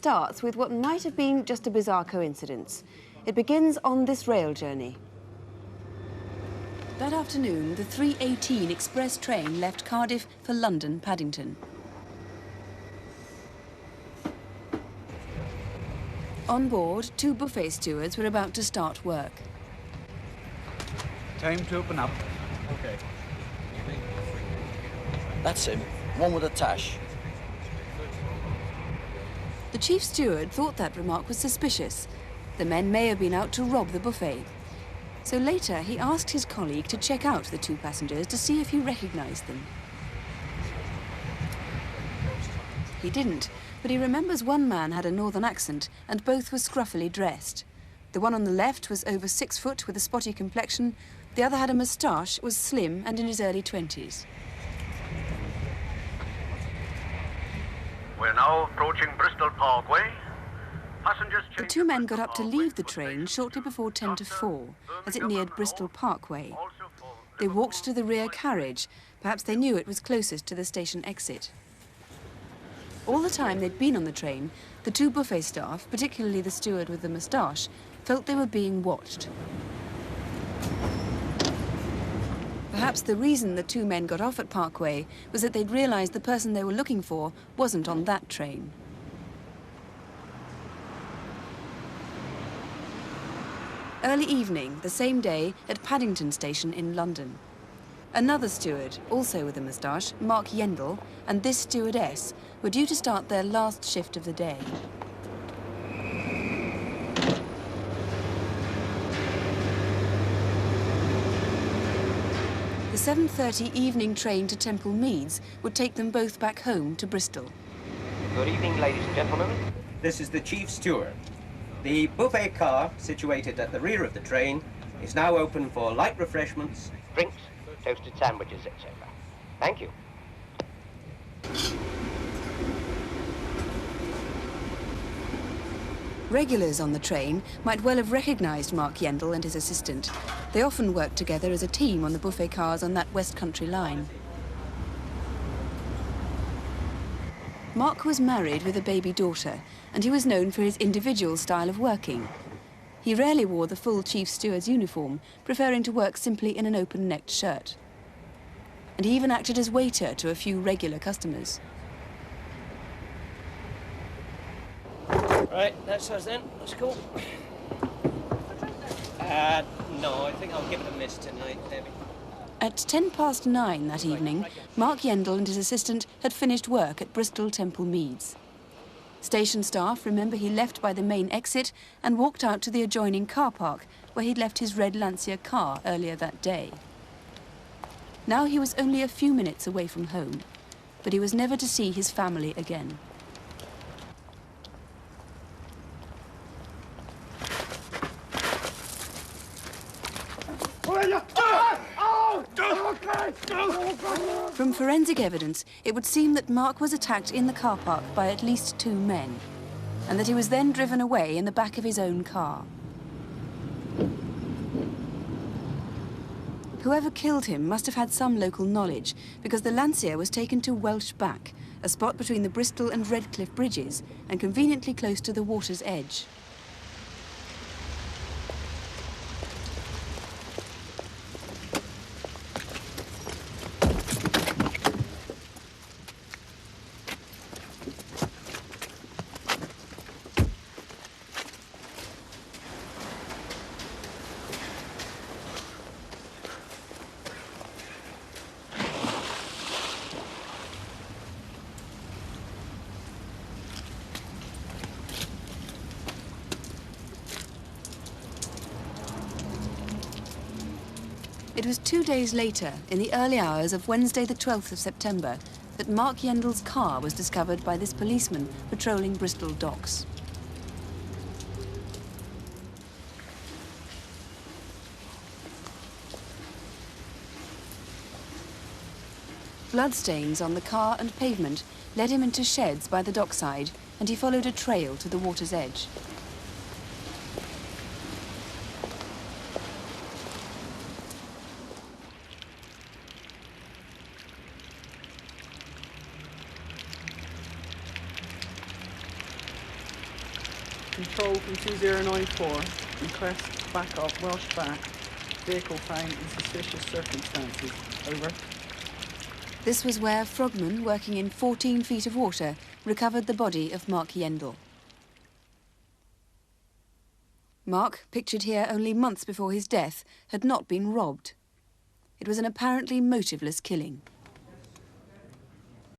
Starts with what might have been just a bizarre coincidence. It begins on this rail journey. That afternoon, the 3:18 express train left Cardiff for London Paddington. On board, two buffet stewards were about to start work. Time to open up. Okay. That's him. One with a tash. The chief steward thought that remark was suspicious. The men may have been out to rob the buffet. So later, he asked his colleague to check out the two passengers to see if he recognised them. He didn't, but he remembers one man had a northern accent and both were scruffily dressed. The one on the left was over 6 foot with a spotty complexion. The other had a moustache, was slim and in his early 20s. We're now approaching Bristol Parkway. Passengers The two men got up to leave the train shortly before 10 to 4, as it neared Bristol Parkway. They walked to the rear carriage. Perhaps they knew it was closest to the station exit. All the time they'd been on the train, the two buffet staff, particularly the steward with the moustache, felt they were being watched. Perhaps the reason the two men got off at Parkway was that they'd realised the person they were looking for wasn't on that train. Early evening, the same day, at Paddington Station in London. Another steward, also with a moustache, Mark Yendell, and this stewardess were due to start their last shift of the day. The 7:30 evening train to Temple Meads would take them both back home to Bristol. Good evening, ladies and gentlemen. This is the chief steward. The buffet car, situated at the rear of the train, is now open for light refreshments, Drinks, toasted sandwiches, etc. Thank you. Regulars on the train might well have recognised Mark Yendell and his assistant. They often worked together as a team on the buffet cars on that West Country line. Mark was married with a baby daughter, and he was known for his individual style of working. He rarely wore the full chief steward's uniform, preferring to work simply in an open-necked shirt. And he even acted as waiter to a few regular customers. Right, that's us then. Let's go. No, I think I'll give it a miss tonight, Debbie. At 9:10 that evening, Mark Yendell and his assistant had finished work at Bristol Temple Meads. Station staff remember he left by the main exit and walked out to the adjoining car park where he'd left his red Lancia car earlier that day. Now he was only a few minutes away from home, but he was never to see his family again. From forensic evidence, it would seem that Mark was attacked in the car park by at least 2 men, and that he was then driven away in the back of his own car. Whoever killed him must have had some local knowledge, because the Lancia was taken to Welsh Back, a spot between the Bristol and Redcliffe bridges, and conveniently close to the water's edge. It was 2 days later, in the early hours of Wednesday the 12th of September, that Mark Yendell's car was discovered by this policeman patrolling Bristol docks. Bloodstains on the car and pavement led him into sheds by the dockside, and he followed a trail to the water's edge. Control from 2094. Request backup Welsh Back. Vehicle found in suspicious circumstances. Over. This was where Frogmen, working in 14 feet of water, recovered the body of Mark Yendell. Mark, pictured here only months before his death, had not been robbed. It was an apparently motiveless killing.